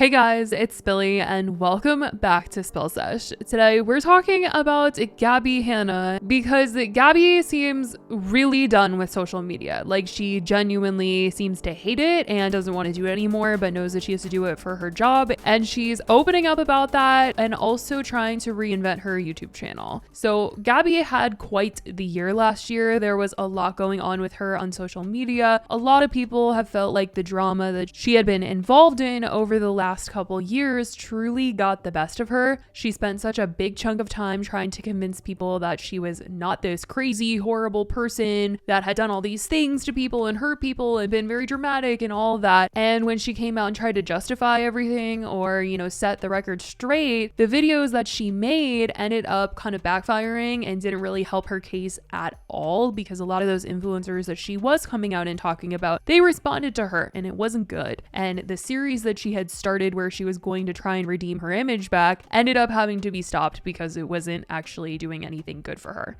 Hey guys, it's Billy and welcome back to Sesh. Today we're talking about Gabbie Hanna because Gabbie seems really done with social media. Like she genuinely seems to hate it and doesn't want to do it anymore, but knows that she has to do it for her job. And she's opening up about that and also trying to reinvent her YouTube channel. So Gabbie had quite the year last year. There was a lot going on with her on social media. A lot of people have felt like the drama that she had been involved in over the last couple years truly got the best of her. She spent such a big chunk of time trying to convince people that she was not this crazy, horrible person that had done all these things to people and hurt people and been very dramatic and all of that. And when she came out and tried to justify everything or, set the record straight, the videos that she made ended up kind of backfiring and didn't really help her case at all because a lot of those influencers that she was coming out and talking about, they responded to her and it wasn't good. And the series that she had started where she was going to try and redeem her image back ended up having to be stopped because it wasn't actually doing anything good for her.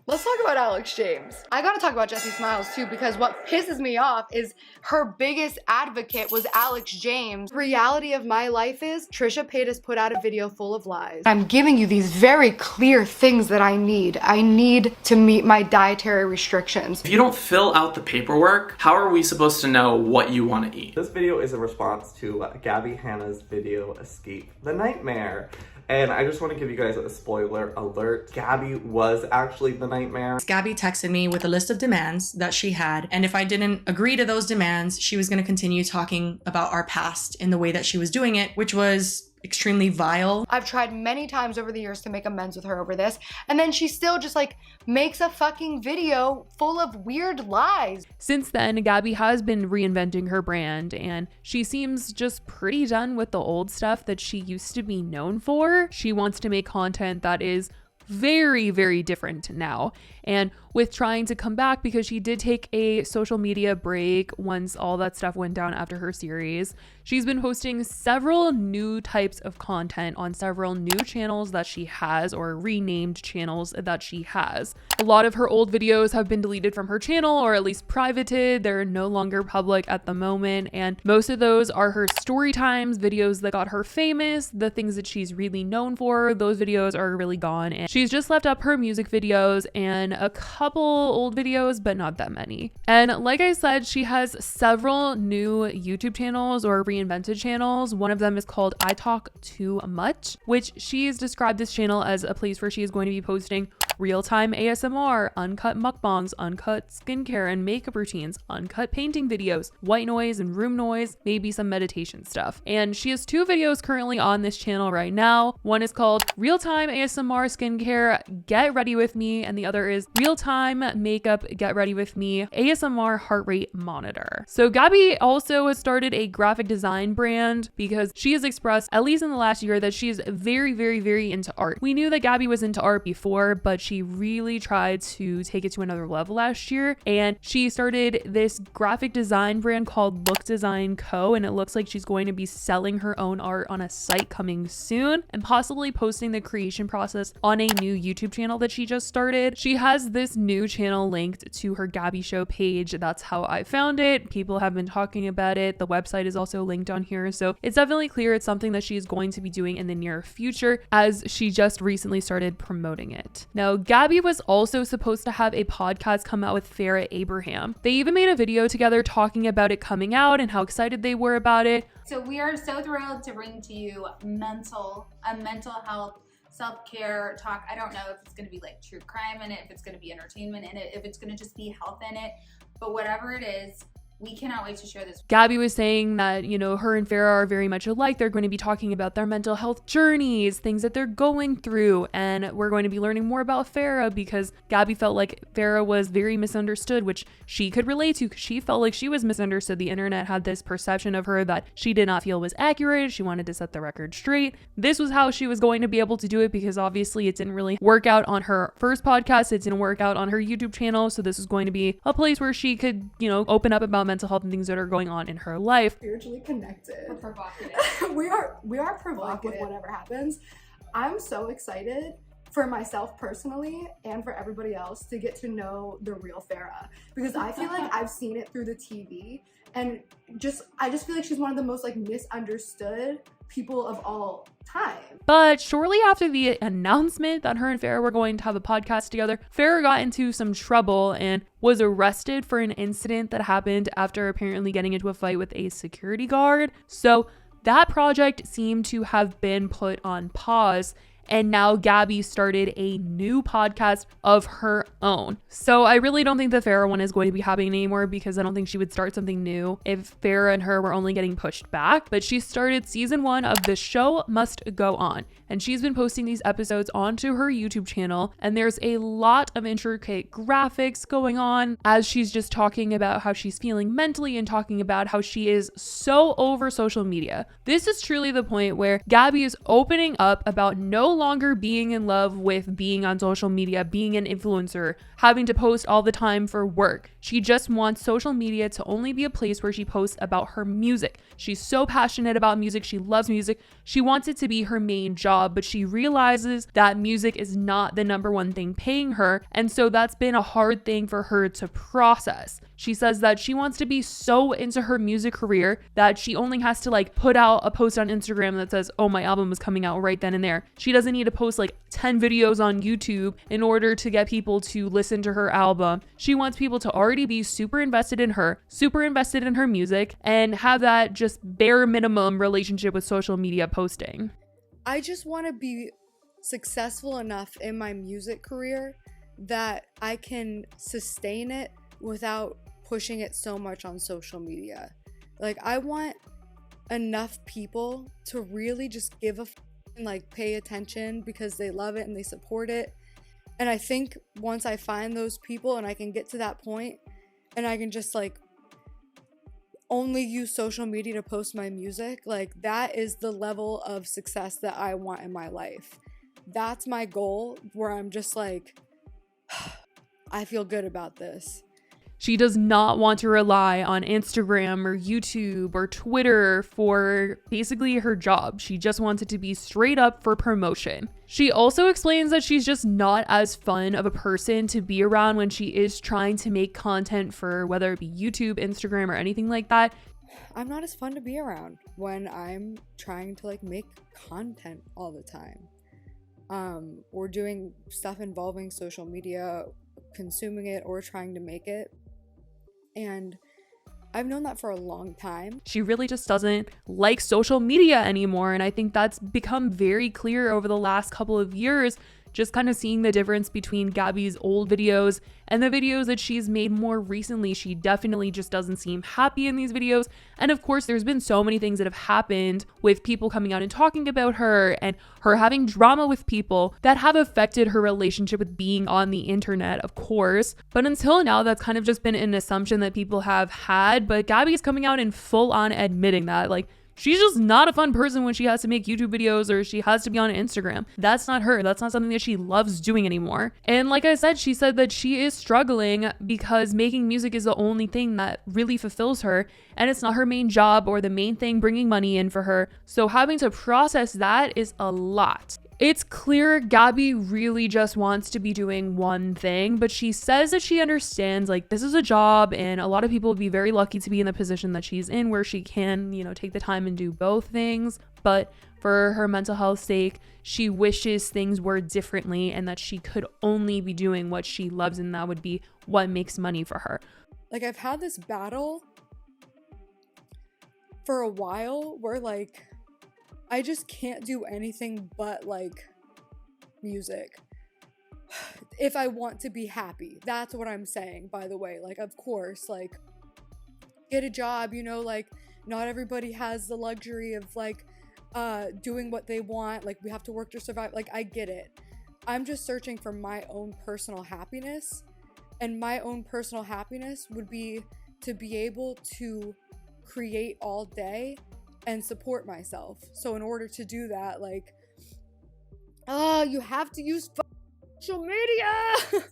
Let's talk about Alex James. I gotta talk about Jessie Smiles too because what pisses me off is her biggest advocate was Alex James. The reality of my life is Trisha Paytas put out a video full of lies. I'm giving you these very clear things that I need. I need to meet my dietary restrictions. If you don't fill out the paperwork, how are we supposed to know what you want to eat? This video is a response to Gabbie Hanna's video, Escape the Nightmare. And I just want to give you guys a spoiler alert. Gabbie was actually the nightmare. Gabbie texted me with a list of demands that she had. And if I didn't agree to those demands, she was going to continue talking about our past in the way that she was doing it, which was extremely vile. I've tried many times over the years to make amends with her over this. And then she still just makes a fucking video full of weird lies. Since then, Gabbie has been reinventing her brand and she seems just pretty done with the old stuff that she used to be known for. She wants to make content that is very, very different now. And with trying to come back because she did take a social media break once all that stuff went down after her series, she's been posting several new types of content on several new channels that she has or renamed channels that she has. A lot of her old videos have been deleted from her channel or at least privated. They're no longer public at the moment. And most of those are her story times, videos that got her famous, the things that she's really known for. Those videos are really gone. And she's just left up her music videos and a couple old videos, but not that many. And like I said, she has several new YouTube channels or reinvented channels. One of them is called I Talk Too Much, which she's described this channel as a place where she is going to be posting real-time ASMR, uncut mukbangs, uncut skincare and makeup routines, uncut painting videos, white noise and room noise, maybe some meditation stuff. And she has two videos currently on this channel right now. One is called Real-Time ASMR Skincare Get Ready With Me, and the other is Real-Time Makeup Get Ready With Me ASMR Heart Rate Monitor. So Gabbie also has started a graphic design brand because she has expressed, at least in the last year, that she is very, very, very into art. We knew that Gabbie was into art before, but she really tried to take it to another level last year. And she started this graphic design brand called Look Design Co. And it looks like she's going to be selling her own art on a site coming soon and possibly posting the creation process on a new YouTube channel that she just started. She has this new channel linked to her Gabbie Show page. That's how I found it. People have been talking about it. The website is also linked on here. So it's definitely clear it's something that she's going to be doing in the near future as she just recently started promoting it. Now, Gabbie was also supposed to have a podcast come out with Farrah Abraham. They even made a video together talking about it coming out and how excited they were about it. So we are so thrilled to bring to you mental health self-care talk. I don't know if it's going to be like true crime in it, if it's going to be entertainment in it, if it's going to just be health in it, but whatever it is, we cannot wait to share this. Gabbie was saying that, her and Farrah are very much alike. They're going to be talking about their mental health journeys, things that they're going through. And we're going to be learning more about Farrah because Gabbie felt like Farrah was very misunderstood, which she could relate to because she felt like she was misunderstood. The internet had this perception of her that she did not feel was accurate. She wanted to set the record straight. This was how she was going to be able to do it because obviously it didn't really work out on her first podcast. It didn't work out on her YouTube channel. So this is going to be a place where she could, open up about mental health and things that are going on in her life. Spiritually connected. We're provocative. we are provocative with whatever happens. I'm so excited for myself personally and for everybody else to get to know the real Farrah, because I feel like I've seen it through the TV, and I just feel like she's one of the most like misunderstood people of all time. But shortly after the announcement that her and Farrah were going to have a podcast together, Farrah got into some trouble and was arrested for an incident that happened after apparently getting into a fight with a security guard. So that project seemed to have been put on pause, and now Gabbie started a new podcast of her own. So I really don't think the Farrah one is going to be happening anymore, because I don't think she would start something new if Farrah and her were only getting pushed back. But she started season 1 of The Show Must Go On, and she's been posting these episodes onto her YouTube channel, and there's a lot of intricate graphics going on as she's just talking about how she's feeling mentally and talking about how she is so over social media. This is truly the point where Gabbie is opening up about no longer being in love with being on social media, being an influencer, having to post all the time for work. She just wants social media to only be a place where she posts about her music. She's so passionate about music. She loves music. She wants it to be her main job, but she realizes that music is not the number one thing paying her. And so that's been a hard thing for her to process. She says that she wants to be so into her music career that she only has to like put out a post on Instagram that says, oh, my album is coming out right then and there. She doesn't need to post like 10 videos on YouTube in order to get people to listen to her album. She wants people to already be super invested in her, super invested in her music, and have that just bare minimum relationship with social media posting. I just want to be successful enough in my music career that I can sustain it without pushing it so much on social media. Like, I want enough people to really just give a and like pay attention because they love it and they support it. And I think once I find those people and I can get to that point and I can just like only use social media to post my music, like that is the level of success that I want in my life. That's my goal, where I'm just like, I feel good about this. She does not want to rely on Instagram or YouTube or Twitter for basically her job. She just wants it to be straight up for promotion. She also explains that she's just not as fun of a person to be around when she is trying to make content for whether it be YouTube, Instagram, or anything like that. I'm not as fun to be around when I'm trying to like make content all the time. Or doing stuff involving social media, consuming it or trying to make it. And I've known that for a long time. She really just doesn't like social media anymore. And I think that's become very clear over the last couple of years, just kind of seeing the difference between Gabbie's old videos and the videos that she's made more recently. She definitely just doesn't seem happy in these videos. And of course, there's been so many things that have happened with people coming out and talking about her and her having drama with people that have affected her relationship with being on the internet, of course. But until now, that's kind of just been an assumption that people have had. But Gabbie is coming out and full on admitting that, like, she's just not a fun person when she has to make YouTube videos or she has to be on Instagram. That's not her. That's not something that she loves doing anymore. And like I said, she said that she is struggling because making music is the only thing that really fulfills her, and it's not her main job or the main thing bringing money in for her. So having to process that is a lot. It's clear Gabbie really just wants to be doing one thing, but she says that she understands like this is a job and a lot of people would be very lucky to be in the position that she's in where she can, take the time and do both things. But for her mental health sake, she wishes things were differently and that she could only be doing what she loves, and that would be what makes money for her. Like, I've had this battle for a while where like I just can't do anything but like music if I want to be happy. That's what I'm saying, by the way. Like, of course, like, get a job, like, not everybody has the luxury of like doing what they want. Like, we have to work to survive. Like, I get it. I'm just searching for my own personal happiness, and my own personal happiness would be to be able to create all day and support myself. So in order to do that, like, you have to use social media.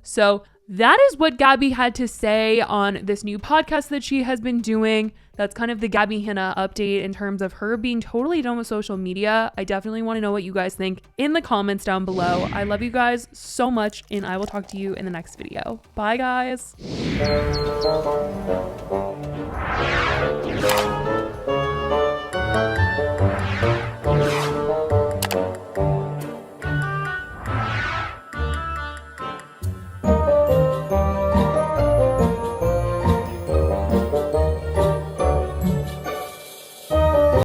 So that is what Gabbie had to say on this new podcast that she has been doing. That's kind of the Gabbie Hanna update in terms of her being totally done with social media. I definitely want to know what you guys think in the comments down below. I love you guys so much, and I will talk to you in the next video. Bye, guys.